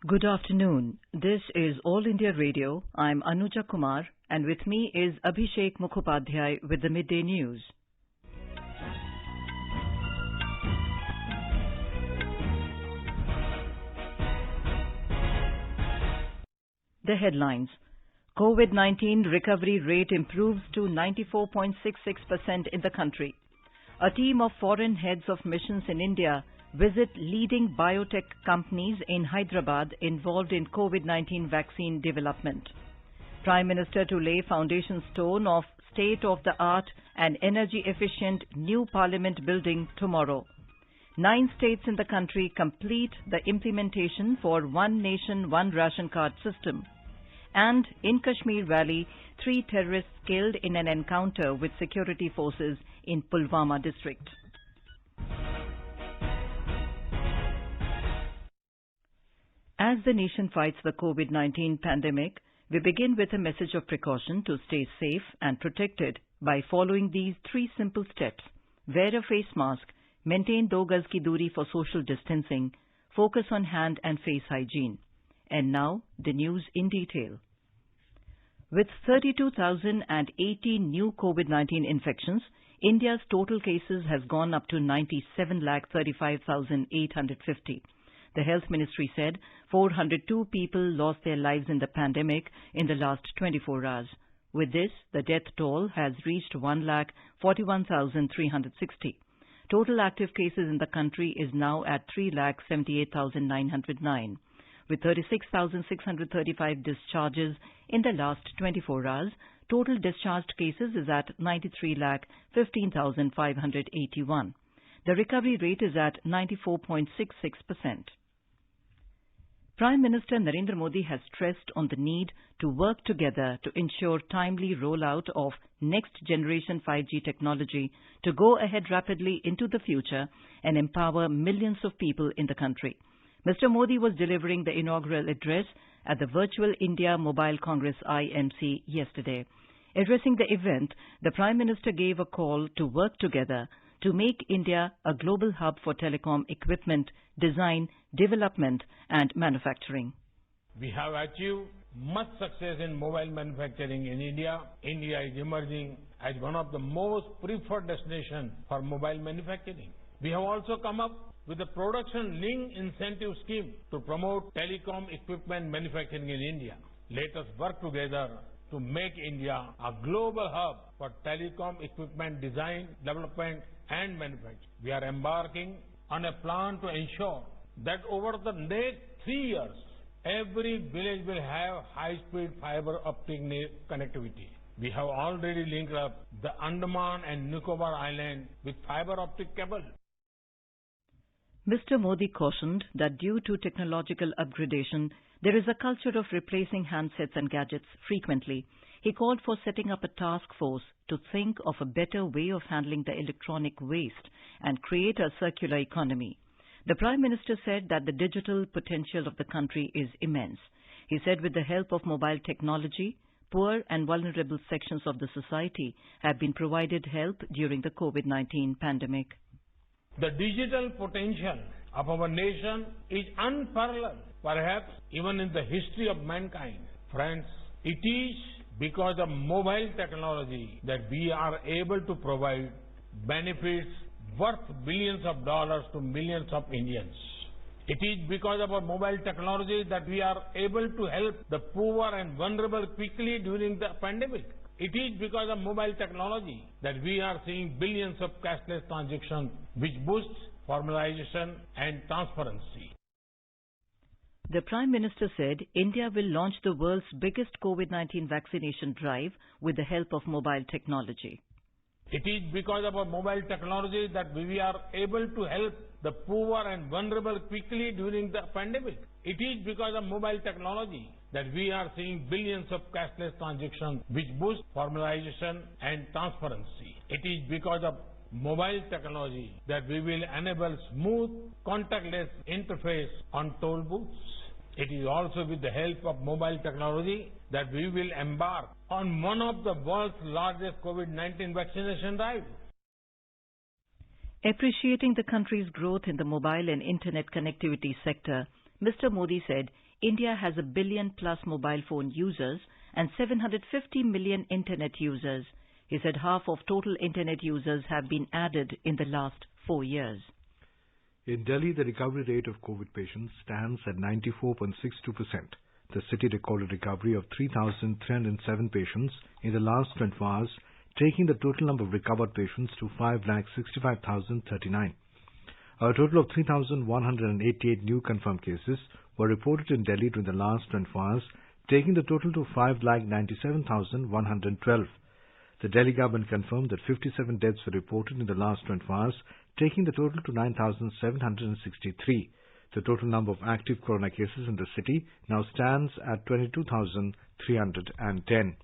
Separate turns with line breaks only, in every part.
Good afternoon. This is All India Radio. I'm Anuja Kumar, and with me is Abhishek Mukhopadhyay with the Midday News. The headlines. COVID-19 recovery rate improves to 94.66% in the country. A team of foreign heads of missions in India visit leading biotech companies in Hyderabad involved in COVID-19 vaccine development. Prime Minister to lay foundation stone of state-of-the-art and energy-efficient new Parliament building tomorrow. 9 states in the country complete the implementation for One Nation, One Ration Card system. And in Kashmir Valley, 3 terrorists killed in an encounter with security forces in Pulmama district. As the nation fights the COVID-19 pandemic, we begin with a message of precaution to stay safe and protected by following these 3 simple steps. Wear a face mask, maintain 2 gaz ki duri for social distancing, focus on hand and face hygiene. And now, the news in detail. With 32,018 new COVID-19 infections, India's total cases has gone up to 97,35,850. The Health Ministry said 402 people lost their lives in the pandemic in the last 24 hours. With this, the death toll has reached 1,41,360. Total active cases in the country is now at 3,78,909. With 36,635 discharges in the last 24 hours, total discharged cases is at 93,15,581. The recovery rate is at 94.66%. Prime Minister Narendra Modi has stressed on the need to work together to ensure timely rollout of next-generation 5G technology to go ahead rapidly into the future and empower millions of people in the country. Mr. Modi was delivering the inaugural address at the Virtual India Mobile Congress IMC yesterday. Addressing the event, the Prime Minister gave a call to work together to make India a global hub for telecom equipment, design, development and manufacturing.
We have achieved much success in mobile manufacturing in India. India is emerging as one of the most preferred destinations for mobile manufacturing. We have also come up with a production-linked incentive scheme to promote telecom equipment manufacturing in India. Let us work together to make India a global hub for telecom equipment design, development and manufacturing. We are embarking on a plan to ensure that over the next 3 years, every village will have high-speed fiber optic connectivity. We have already linked up the Andaman and Nicobar Island with fiber optic cable.
Mr. Modi cautioned that due to technological upgradation, there is a culture of replacing handsets and gadgets frequently. He called for setting up a task force to think of a better way of handling the electronic waste and create a circular economy. The Prime Minister said that the digital potential of the country is immense. He said with the help of mobile technology, poor and vulnerable sections of the society have been provided help during the COVID-19 pandemic.
The digital potential of our nation is unparalleled, perhaps even in the history of mankind. Friends, it is because of mobile technology that we are able to provide benefits worth billions of dollars to millions of Indians. It is because of our mobile technology that we are able to help the poor and vulnerable quickly during the pandemic. It is because of mobile technology that we are seeing billions of cashless transactions, which boosts formalization and transparency.
The Prime Minister said India will launch the world's biggest COVID-19 vaccination drive with the help of mobile technology.
It is because of our mobile technology that we are able to help the poor and vulnerable quickly during the pandemic. It is because of mobile technology that we are seeing billions of cashless transactions, which boost formalization and transparency. It is because of mobile technology that we will enable smooth, contactless interface on toll booths. It is also with the help of mobile technology that we will embark on one of the world's largest COVID-19 vaccination drives.
Appreciating the country's growth in the mobile and internet connectivity sector, Mr. Modi said India has 1 billion plus mobile phone users and 750 million internet users. He said half of total internet users have been added in the last 4 years.
In Delhi, the recovery rate of COVID patients stands at 94.62%. The city recorded recovery of 3,307 patients in the last 24 hours, taking the total number of recovered patients to 5,65,039. A total of 3,188 new confirmed cases were reported in Delhi during the last 24 hours, taking the total to 5,97,112. The Delhi government confirmed that 57 deaths were reported in the last 24 hours, taking the total to 9,763. The total number of active corona cases in the city now stands at 22,310.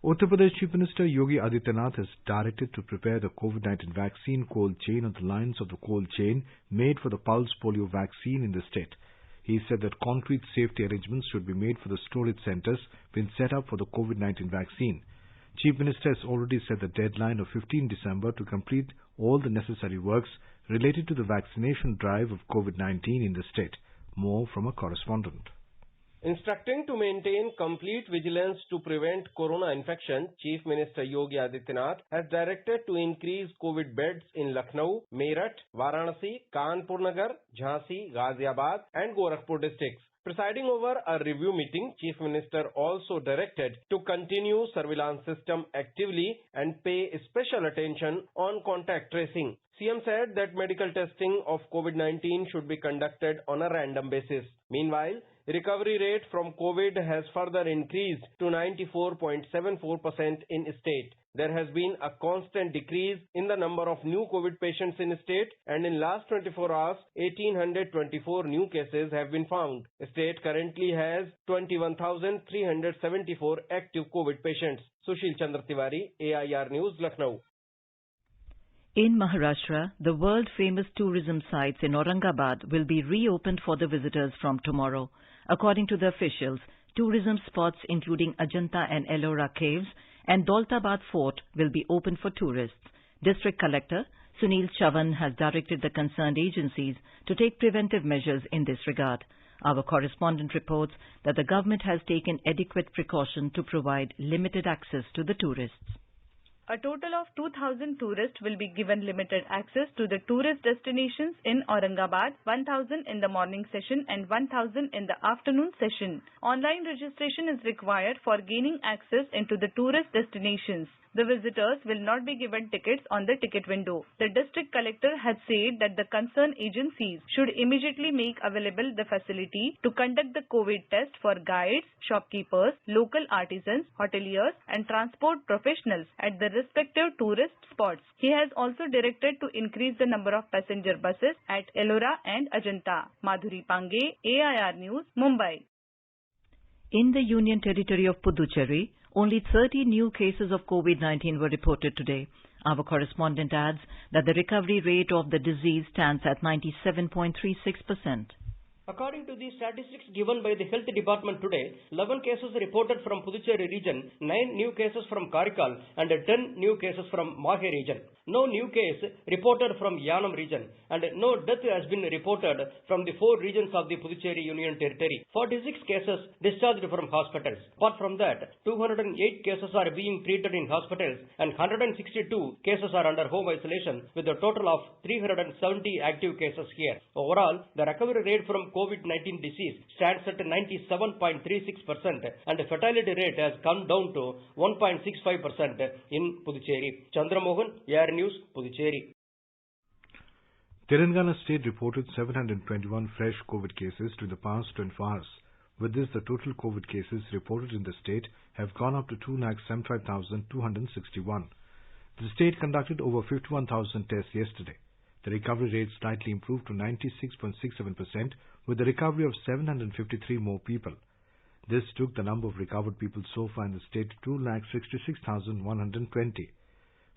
Uttar Pradesh Chief Minister Yogi Adityanath has directed to prepare the COVID-19 vaccine cold chain on the lines of the cold chain made for the pulse polio vaccine in the state. He said that concrete safety arrangements should be made for the storage centers being set up for the COVID-19 vaccine. Chief Minister has already set the deadline of 15 December to complete all the necessary works related to the vaccination drive of COVID-19 in the state. More from a correspondent.
Instructing to maintain complete vigilance to prevent corona infection, Chief Minister Yogi Adityanath has directed to increase COVID beds in Lucknow, Meerut, Varanasi, Kanpur Nagar, Jhansi, Ghaziabad and Gorakhpur districts. Presiding over a review meeting, Chief Minister also directed to continue surveillance system actively and pay special attention on contact tracing. CM said that medical testing of COVID-19 should be conducted on a random basis. Meanwhile, recovery rate from COVID has further increased to 94.74% in state. There has been a constant decrease in the number of new COVID patients in state, and in last 24 hours, 1,824 new cases have been found. State currently has 21,374 active COVID patients. Sushil Chandra Tiwari, AIR News, Lucknow.
In Maharashtra, the world-famous tourism sites in Aurangabad will be reopened for the visitors from tomorrow. According to the officials, tourism spots including Ajanta and Ellora caves and Daulatabad Fort will be open for tourists. District Collector Sunil Chavan has directed the concerned agencies to take preventive measures in this regard. Our correspondent reports that the government has taken adequate precaution to provide limited access to the tourists.
A total of 2,000 tourists will be given limited access to the tourist destinations in Aurangabad, 1,000 in the morning session and 1,000 in the afternoon session. Online registration is required for gaining access into the tourist destinations. The visitors will not be given tickets on the ticket window. The district collector had said that the concerned agencies should immediately make available the facility to conduct the COVID test for guides, shopkeepers, local artisans, hoteliers and transport professionals at the respective tourist spots. He has also directed to increase the number of passenger buses at Ellora and Ajanta. Madhuri Pange, AIR News, Mumbai.
In the Union Territory of Puducherry, only 30 new cases of COVID-19 were reported today. Our correspondent adds that the recovery rate of the disease stands at 97.36%.
According to the statistics given by the Health Department today, 11 cases reported from Puducherry region, 9 new cases from Karikal and 10 new cases from Mahe region. No new case reported from Yanam region and no death has been reported from the 4 regions of the Puducherry Union Territory. 46 cases discharged from hospitals. Apart from that, 208 cases are being treated in hospitals and 162 cases are under home isolation with a total of 370 active cases here. Overall, the recovery rate from COVID-19 disease stands at 97.36% and the fatality rate has come down to 1.65% in Puducherry. Chandramohan, AIR News, Puducherry.
Telangana state reported 721 fresh COVID cases during the past 24 hours. With this, the total COVID cases reported in the state have gone up to 275,261. The state conducted over 51,000 tests yesterday. The recovery rate slightly improved to 96.67% with the recovery of 753 more people. This took the number of recovered people so far in the state to 266,120.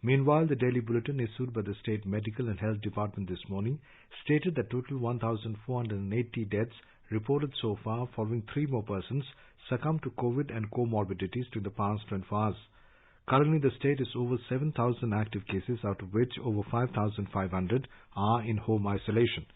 Meanwhile, the daily bulletin issued by the State Medical and Health Department this morning stated that total 1,480 deaths reported so far following 3 more persons succumbed to COVID and comorbidities during the past 24 hours. Currently, the state is over 7,000 active cases, out of which over 5,500 are in home isolation.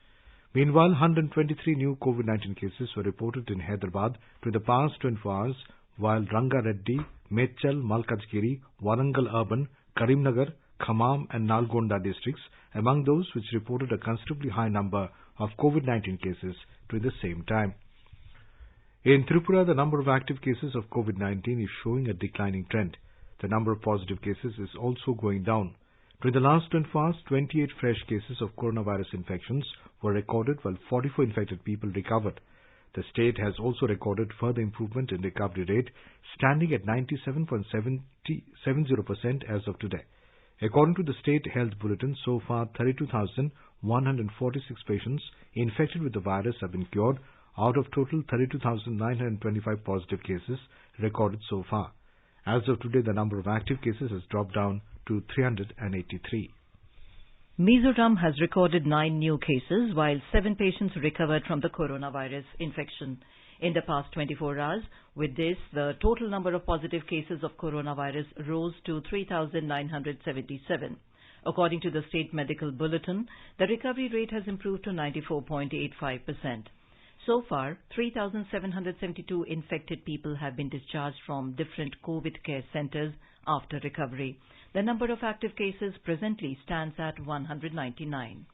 Meanwhile, 123 new COVID-19 cases were reported in Hyderabad in the past 24 hours, while Rangareddy, Mechal, Malkajgiri, Warangal Urban, Karimnagar, Khammam and Nalgonda districts among those which reported a considerably high number of COVID-19 cases during the same time. In Tripura, the number of active cases of COVID-19 is showing a declining trend. The number of positive cases is also going down. During the last 24 hours, 28 fresh cases of coronavirus infections were recorded while 44 infected people recovered. The state has also recorded further improvement in recovery rate, standing at 97.70% as of today. According to the State Health Bulletin, so far 32,146 patients infected with the virus have been cured out of total 32,925 positive cases recorded so far. As of today, the number of active cases has dropped down to 383.
Mizoram has recorded 9 new cases, while 7 patients recovered from the coronavirus infection in the past 24 hours. With this, the total number of positive cases of coronavirus rose to 3,977. According to the State Medical Bulletin, the recovery rate has improved to 94.85%. So far, 3,772 infected people have been discharged from different COVID care centers after recovery. The number of active cases presently stands at 199.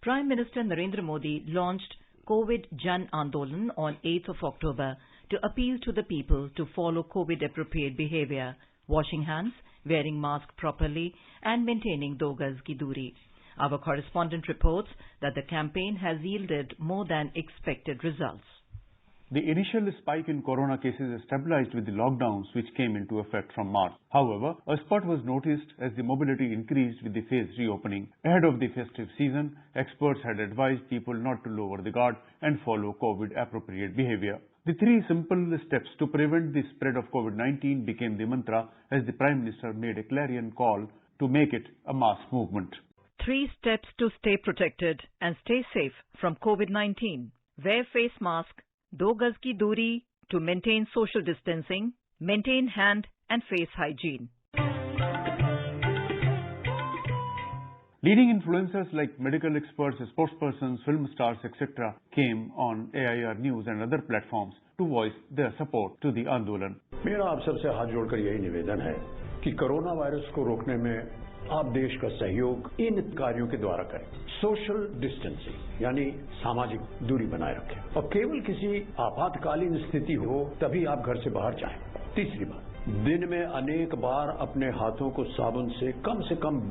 Prime Minister Narendra Modi launched COVID Jan Andolan on 8th of October to appeal to the people to follow COVID-appropriate behavior, washing hands, wearing mask properly, and maintaining 2 gaz ki duri. Our correspondent reports that the campaign has yielded more than expected results.
The initial spike in corona cases has stabilized with the lockdowns which came into effect from March. However, a spurt was noticed as the mobility increased with the phased reopening. Ahead of the festive season, experts had advised people not to lower the guard and follow COVID-appropriate behavior. The 3 simple steps to prevent the spread of COVID-19 became the mantra as the Prime Minister made a clarion call to make it a mass movement.
3 steps to stay protected and stay safe from COVID-19. Wear face mask, 2 gaz ki duri to maintain social distancing, maintain hand and face hygiene.
Leading influencers like medical experts, sportspersons, film stars, etc. came on AIR News and other platforms to voice their support to the Andolan.
मेरा आप सबसे हाथ जोड़कर यही निवेदन है कि corona virus को रोकने में आप देश का सहयोग इन कार्यों के द्वारा करें। सोशल डिस्टेंसिंग यानी सामाजिक दूरी बनाए रखें और केवल किसी आपातकालीन स्थिति हो तभी आप घर से बाहर जाएं। तीसरी बात, दिन में अनेक बार अपने हाथों को साबुन से कम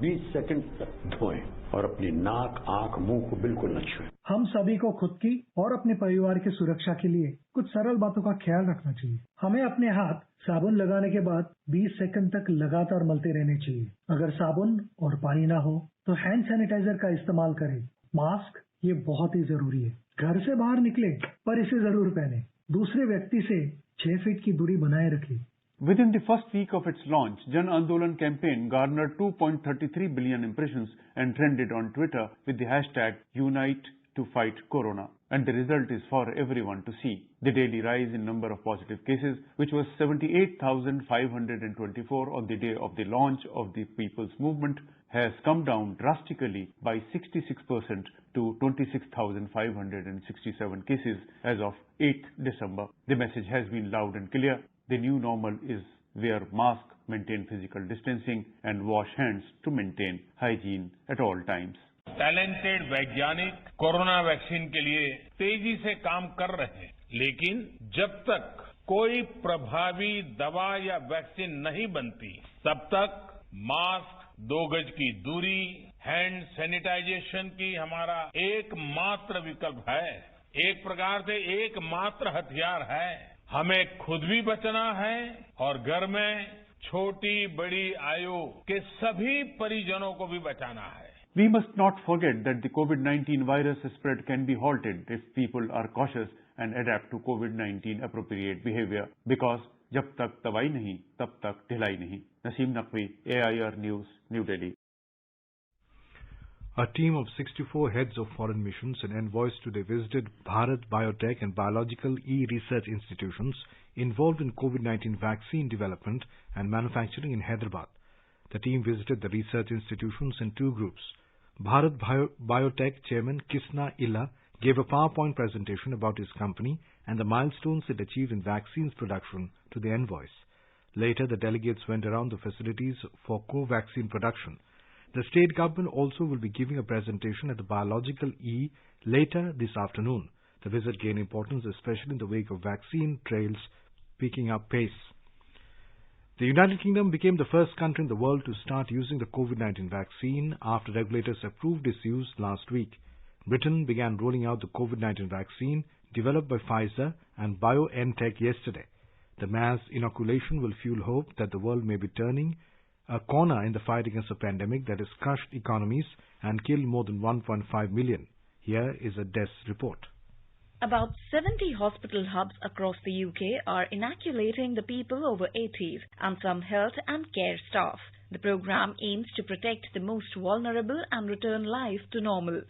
20 सेकंड तक धोएं और अपनी नाक, आंख, मुंह को बिल्कुल न छुएं।
हम सभी को खुद की और अपने परिवार की सुरक्षा के लिए कुछ सरल बातों का ख्याल रखना चाहिए। हमें अपने हाथ साबुन लगाने के बाद 20 सेकंड तक लगातार मलते रहने चाहिए। अगर साबुन और पानी ना हो तो हैंड सैनिटाइजर का इस्तेमाल करें। मास्क ये बहुत ही जरूरी है। घर से बाहर निकले पर इसे जरूर पहने। दूसरे व्यक्ति से 6 फीट की दूरी बनाए रखें।
Within the first week of its launch, Jan Andolan campaign garnered 2.33 billion impressions and trended on Twitter with the hashtag Unite to Fight Corona. And the result is for everyone to see. The daily rise in number of positive cases, which was 78,524 on the day of the launch of the People's Movement, has come down drastically by 66% to 26,567 cases as of 8th December. The message has been loud and clear. The new normal is wear mask, maintain physical distancing and wash hands to maintain hygiene at all times.
Talented वैज्ञानिक corona vaccine के लिए तेजी से काम कर रहे हैं, लेकिन जब तक कोई प्रभावी दवा या वैक्सीन नहीं बनती, तब तक मास्क, 2 गज की दूरी, हैंड सैनिटाइजेशन की हमारा एकमात्र विकल्प है। एक प्रकार से एकमात्र हथियार है। हमें खुद भी बचना है और घर में छोटी बड़ी आयु के सभी परिजनों को भी बचाना है।
We must not forget that the COVID-19 virus spread can be halted if people are cautious and adapt to COVID-19 appropriate behavior. Because जब तक दवाई नहीं, तब तक ढिलाई नहीं। Naseem Naqvi, AIR News, New Delhi.
A team of 64 heads of foreign missions and envoys today visited Bharat Biotech and Biological E-Research institutions involved in COVID-19 vaccine development and manufacturing in Hyderabad. The team visited the research institutions in 2 groups. Bharat Biotech Chairman Kisna Illa gave a PowerPoint presentation about his company and the milestones it achieved in vaccines production to the envoys. Later, the delegates went around the facilities for co-vaccine production. The state government also will be giving a presentation at the Biological E later this afternoon. The visit gained importance especially in the wake of vaccine trials picking up pace. The United Kingdom became the first country in the world to start using the COVID-19 vaccine after regulators approved its use last week. Britain began rolling out the COVID-19 vaccine developed by Pfizer and BioNTech yesterday. The mass inoculation will fuel hope that the world may be turning a corner in the fight against a pandemic that has crushed economies and killed more than 1.5 million. Here is a death report.
About 70 hospital hubs across the UK are inoculating the people over 80s and some health and care staff. The program aims to protect the most vulnerable and return life to normal.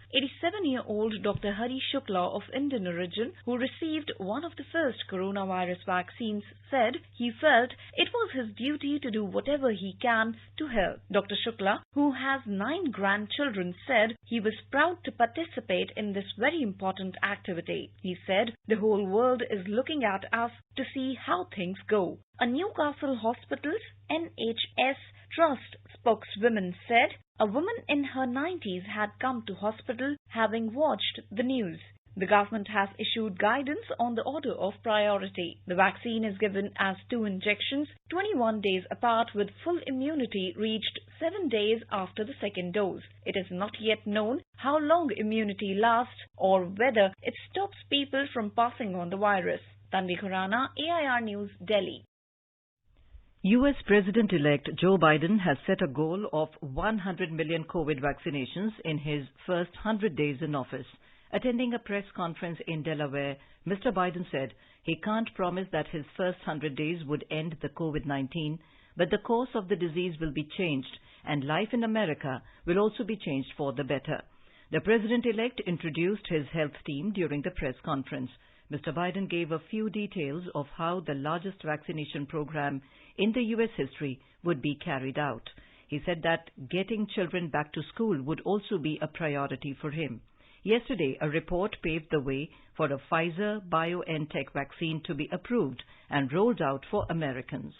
87-year-old Dr. Hari Shukla of Indian origin, who received one of the first coronavirus vaccines, said he felt it was his duty to do whatever he can to help. Dr. Shukla, who has 9 grandchildren, said he was proud to participate in this very important activity. He said the whole world is looking at us to see how things go. A Newcastle Hospital's NHS Trust spokeswoman said a woman in her 90s had come to hospital having watched the news. The government has issued guidance on the order of priority. The vaccine is given as 2 injections, 21 days apart, with full immunity reached 7 days after the second dose. It is not yet known how long immunity lasts or whether it stops people from passing on the virus. Tanvi Khurana, AIR News, Delhi.
U.S. President-elect Joe Biden has set a goal of 100 million COVID vaccinations in his first 100 days in office. Attending a press conference in Delaware, Mr. Biden said he can't promise that his first 100 days would end the COVID-19, but the course of the disease will be changed and life in America will also be changed for the better. The President-elect introduced his health team during the press conference. Mr. Biden gave a few details of how the largest vaccination program in the U.S. history would be carried out. He said that getting children back to school would also be a priority for him. Yesterday, a report paved the way for a Pfizer-BioNTech vaccine to be approved and rolled out for Americans.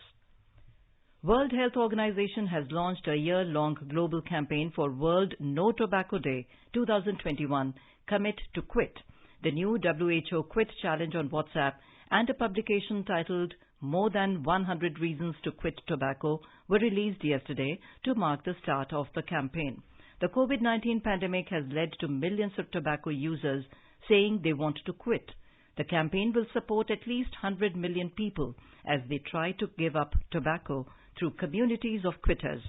World Health Organization has launched a year-long global campaign for World No Tobacco Day 2021, Commit to Quit. The new WHO Quit Challenge on WhatsApp and a publication titled More Than 100 Reasons to Quit Tobacco were released yesterday to mark the start of the campaign. The COVID-19 pandemic has led to millions of tobacco users saying they want to quit. The campaign will support at least 100 million people as they try to give up tobacco through communities of quitters.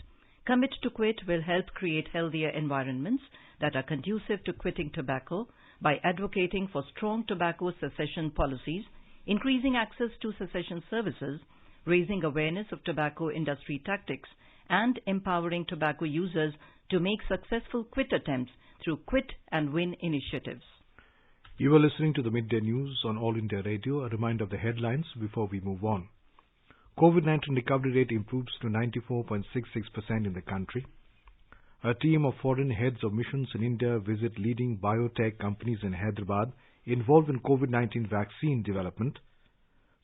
Commit to Quit will help create healthier environments that are conducive to quitting tobacco by advocating for strong tobacco cessation policies, increasing access to cessation services, raising awareness of tobacco industry tactics, and empowering tobacco users to make successful quit attempts through Quit and Win initiatives.
You are listening to the Midday News on All India Radio. A reminder of the headlines before we move on. COVID-19 recovery rate improves to 94.66% in the country. A team of foreign heads of missions in India visit leading biotech companies in Hyderabad involved in COVID-19 vaccine development.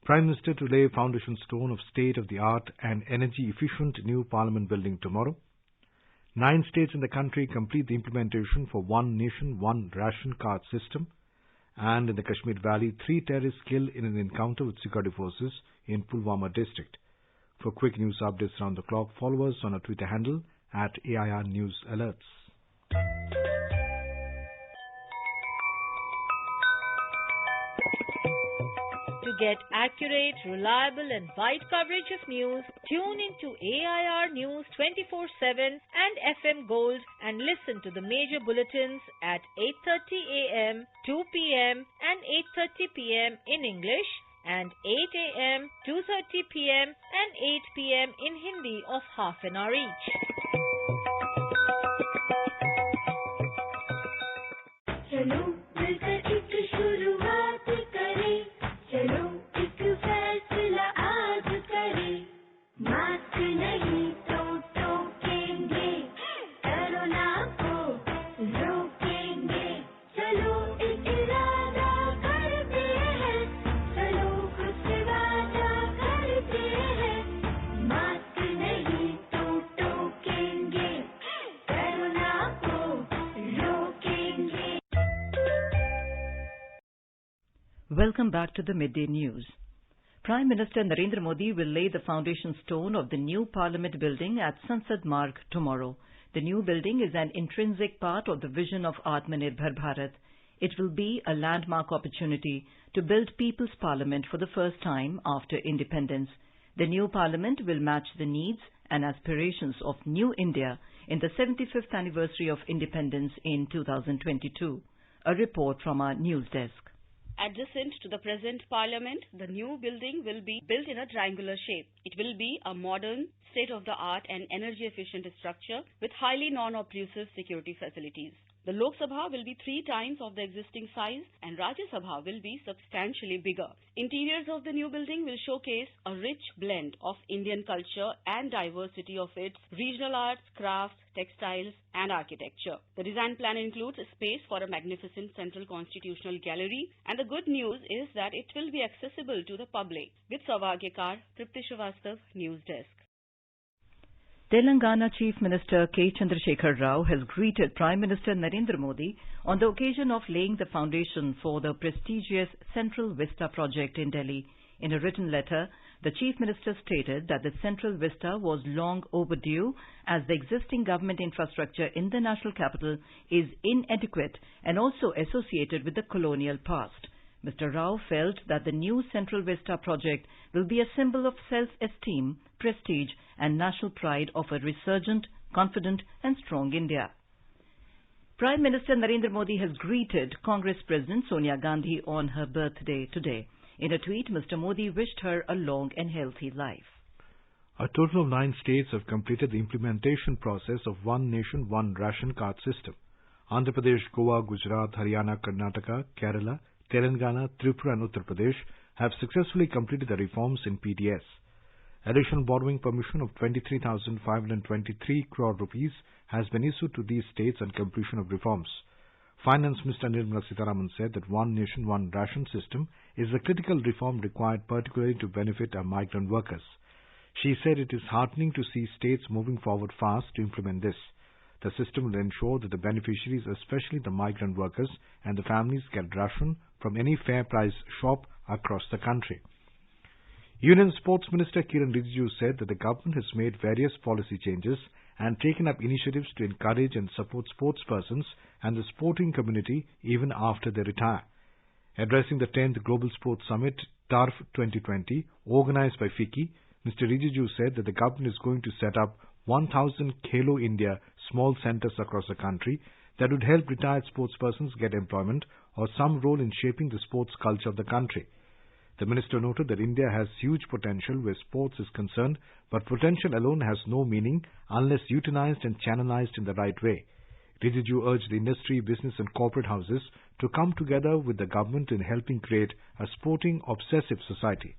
Prime Minister to lay foundation stone of state-of-the-art and energy-efficient new Parliament building tomorrow. 9 states in the country complete the implementation for One Nation, One Ration Card system. And in the Kashmir Valley, 3 terrorists killed in an encounter with security forces in Pulmama district. For quick news updates around the clock, follow us on our Twitter handle at AIR News Alerts.
To get accurate, reliable and wide coverage of news, tune into AIR News 24/7 and FM Gold and listen to the major bulletins at 8:30 a.m., 2 p.m. and 8:30 p.m. in English and 8 a.m., 2:30 p.m. and 8 p.m. in Hindi of half an hour each.
चलो मिलकर एक शुरुआत करें, चलो एक फैसला आज करें, मास्क नहीं तो टोकेंगे कोरोना को,
Welcome back to the Midday News. Prime Minister Narendra Modi will lay the foundation stone of the new Parliament building at Sansad Marg tomorrow. The new building is an intrinsic part of the vision of Atmanirbhar Bharat. It will be a landmark opportunity to build People's Parliament for the first time after independence. The new Parliament will match the needs and aspirations of New India in the 75th anniversary of independence in 2022. A report from our news desk.
Adjacent to the present Parliament, the new building will be built in a triangular shape. It will be a modern, state-of-the-art and energy-efficient structure with highly non-obtrusive security facilities. The Lok Sabha will be 3 times of the existing size and Rajya Sabha will be substantially bigger. Interiors of the new building will showcase a rich blend of Indian culture and diversity of its regional arts, crafts, textiles and architecture. The design plan includes a space for a magnificent central constitutional gallery, and the good news is that it will be accessible to the public. With Sauvagyakar, Tripti Srivastav, News Desk.
Telangana Chief Minister K. Chandrasekhar Rao has greeted Prime Minister Narendra Modi on the occasion of laying the foundation for the prestigious Central Vista project in Delhi. In a written letter, the Chief Minister stated that the Central Vista was long overdue as the existing government infrastructure in the national capital is inadequate and also associated with the colonial past. Mr. Rao felt that the new Central Vista project will be a symbol of self-esteem, prestige and national pride of a resurgent, confident and strong India. Prime Minister Narendra Modi has greeted Congress President Sonia Gandhi on her birthday today. In a tweet, Mr. Modi wished her a long and healthy life.
A total of 9 states have completed the implementation process of One Nation, One Ration Card system. Andhra Pradesh, Goa, Gujarat, Haryana, Karnataka, Kerala, Telangana, Tripura and Uttar Pradesh have successfully completed the reforms in PDS. Additional borrowing permission of 23,523 crore rupees has been issued to these states on completion of reforms. Finance Minister Nirmala Sitharaman said that One Nation, One Ration system is a critical reform required particularly to benefit our migrant workers. She said it is heartening to see states moving forward fast to implement this. The system will ensure that the beneficiaries, especially the migrant workers and the families, get ration from any fair price shop across the country. Union Sports Minister Kiran Rijiju said that the government has made various policy changes and taken up initiatives to encourage and support sportspersons and the sporting community even after they retire. Addressing the 10th Global Sports Summit TURF 2020 organized by FICCI, Mr. Rijiju said that the government is going to set up 1,000 Khelo India small centers across the country that would help retired sportspersons get employment or some role in shaping the sports culture of the country. The minister noted that India has huge potential where sports is concerned, but potential alone has no meaning unless utilized and channelized in the right way. Rijiju urged the industry, business and corporate houses to come together with the government in helping create a sporting obsessive society.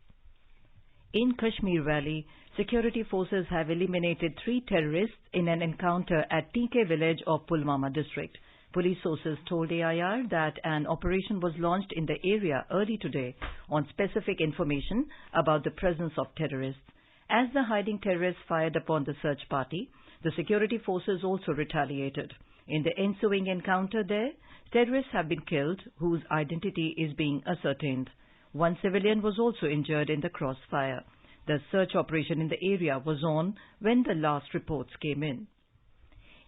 In Kashmir Valley, security forces have eliminated 3 terrorists in an encounter at TK village of Pulmama district. Police sources told AIR that an operation was launched in the area early today on specific information about the presence of terrorists. As the hiding terrorists fired upon the search party, the security forces also retaliated. In the ensuing encounter there, terrorists have been killed whose identity is being ascertained. 1 civilian was also injured in the crossfire. The search operation in the area was on when the last reports came in.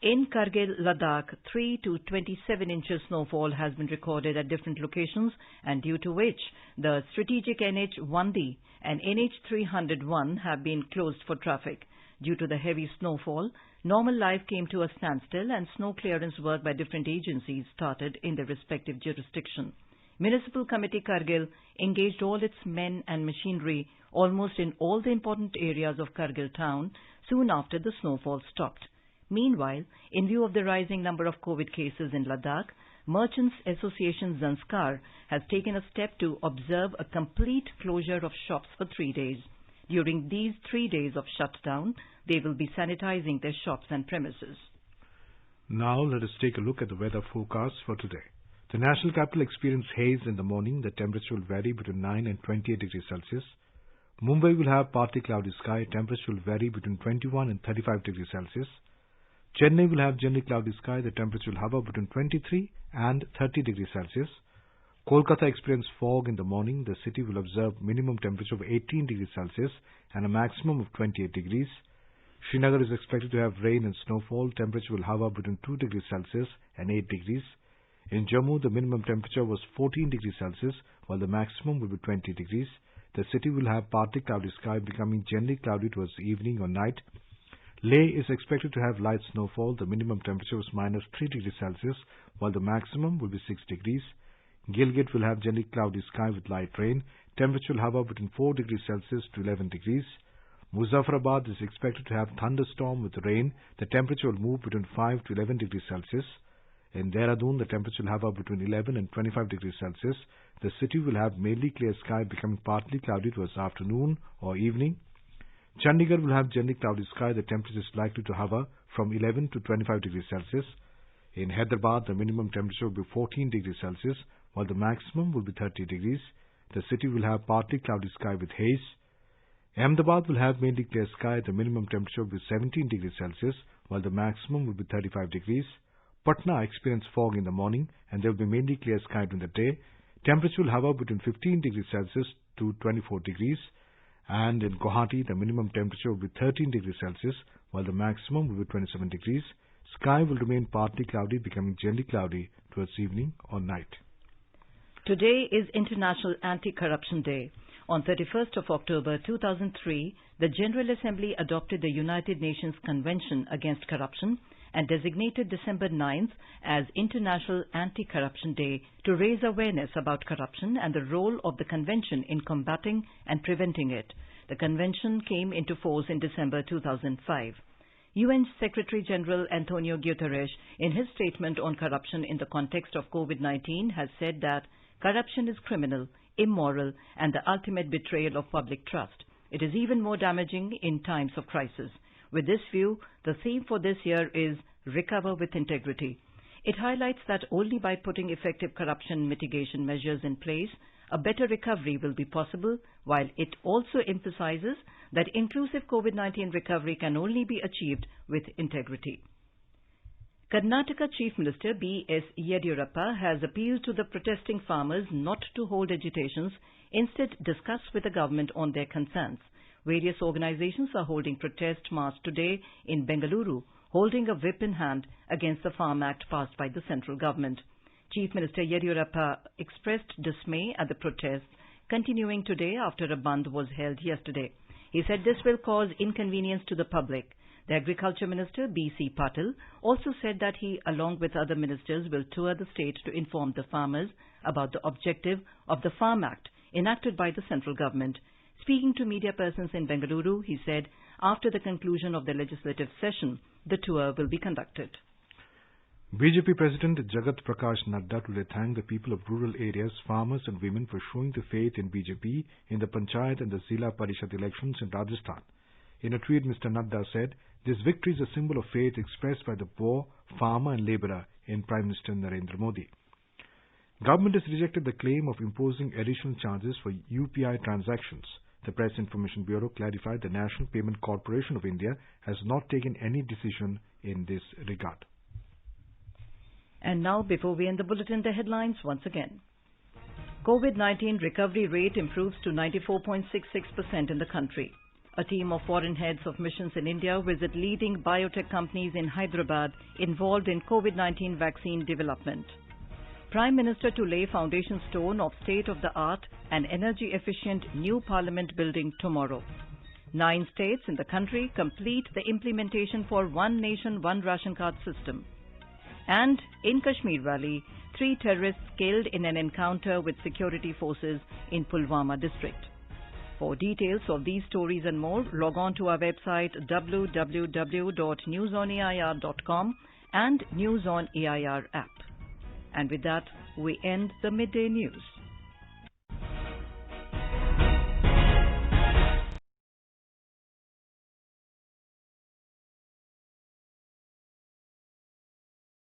In Kargil, Ladakh, 3 to 27 inches snowfall has been recorded at different locations, and due to which the strategic NH-1D and NH-301 have been closed for traffic. Due to the heavy snowfall, normal life came to a standstill and snow clearance work by different agencies started in their respective jurisdiction. Municipal Committee Kargil engaged all its men and machinery almost in all the important areas of Kargil town soon after the snowfall stopped. Meanwhile, in view of the rising number of COVID cases in Ladakh, Merchants Association Zanskar has taken a step to observe a complete closure of shops for 3 days. During these 3 days of shutdown, they will be sanitizing their shops and premises.
Now let us take a look at the weather forecast for today. The national capital experienced haze in the morning. The temperature will vary between 9 and 28 degrees Celsius. Mumbai will have partly cloudy sky. Temperature will vary between 21 and 35 degrees Celsius. Chennai will have generally cloudy sky. The temperature will hover between 23 and 30 degrees Celsius. Kolkata experienced fog in the morning. The city will observe minimum temperature of 18 degrees Celsius and a maximum of 28 degrees. Srinagar is expected to have rain and snowfall. Temperature will hover between 2 degrees Celsius and 8 degrees. In Jammu, the minimum temperature was 14 degrees Celsius, while the maximum will be 20 degrees. The city will have partly cloudy sky, becoming generally cloudy towards evening or night. Leh is expected to have light snowfall. The minimum temperature was minus 3 degrees Celsius, while the maximum will be 6 degrees. Gilgit will have generally cloudy sky with light rain. Temperature will hover between 4 degrees Celsius to 11 degrees. Muzaffarabad is expected to have thunderstorm with rain. The temperature will move between 5 to 11 degrees Celsius. In Dehradun, the temperature will hover between 11 and 25 degrees Celsius. The city will have mainly clear sky, becoming partly cloudy towards afternoon or evening. Chandigarh will have generally cloudy sky. The temperature is likely to hover from 11 to 25 degrees Celsius. In Hyderabad, the minimum temperature will be 14 degrees Celsius, while the maximum will be 30 degrees. The city will have partly cloudy sky with haze. Ahmedabad will have mainly clear sky. The minimum temperature will be 17 degrees Celsius, while the maximum will be 35 degrees. Patna experienced fog in the morning, and there will be mainly clear sky during the day. Temperature will hover between 15 degrees Celsius to 24 degrees. And in Guwahati, the minimum temperature will be 13 degrees Celsius, while the maximum will be 27 degrees. Sky will remain partly cloudy, becoming generally cloudy towards evening or night.
Today is International Anti-Corruption Day. On 31st of October 2003, the General Assembly adopted the United Nations Convention Against Corruption and designated December 9th as International Anti-Corruption Day to raise awareness about corruption and the role of the Convention in combating and preventing it. The Convention came into force in December 2005. UN Secretary General Antonio Guterres, in his statement on corruption in the context of COVID-19, has said that corruption is criminal, immoral, and the ultimate betrayal of public trust. It is even more damaging in times of crisis. With this view, the theme for this year is Recover with Integrity. It highlights that only by putting effective corruption mitigation measures in place, a better recovery will be possible, while it also emphasizes that inclusive COVID-19 recovery can only be achieved with integrity. Karnataka Chief Minister B.S. Yediyurappa has appealed to the protesting farmers not to hold agitations, instead discuss with the government on their concerns. Various organizations are holding protest march today in Bengaluru, holding a whip in hand against the Farm Act passed by the central government. Chief Minister Yediyurappa expressed dismay at the protests continuing today after a bandh was held yesterday. He said this will cause inconvenience to the public. The Agriculture Minister B.C. Patil also said that he, along with other ministers, will tour the state to inform the farmers about the objective of the Farm Act enacted by the central government. Speaking to media persons in Bengaluru, he said after the conclusion of the legislative session, the tour will be conducted.
BJP President Jagat Prakash Nadda today thanked the people of rural areas, farmers and women for showing the faith in BJP in the Panchayat and the Zila Parishad elections in Rajasthan. In a tweet, Mr. Nadda said, "This victory is a symbol of faith expressed by the poor, farmer and labourer in Prime Minister Narendra Modi." Government has rejected the claim of imposing additional charges for UPI transactions. The Press Information Bureau clarified the National Payment Corporation of India has not taken any decision in this regard.
And now, before we end the bulletin, the headlines once again. COVID-19 recovery rate improves to 94.66% in the country. A team of foreign heads of missions in India visit leading biotech companies in Hyderabad involved in COVID-19 vaccine development. Prime Minister to lay foundation stone of state-of-the-art and energy-efficient new parliament building tomorrow. 9 states in the country complete the implementation for One Nation, One Ration Card system. And in Kashmir Valley, 3 terrorists killed in an encounter with security forces in Pulmama district. For details of these stories and more, log on to our website www.newsonair.com and News on AIR app. And with that, we end the Midday News.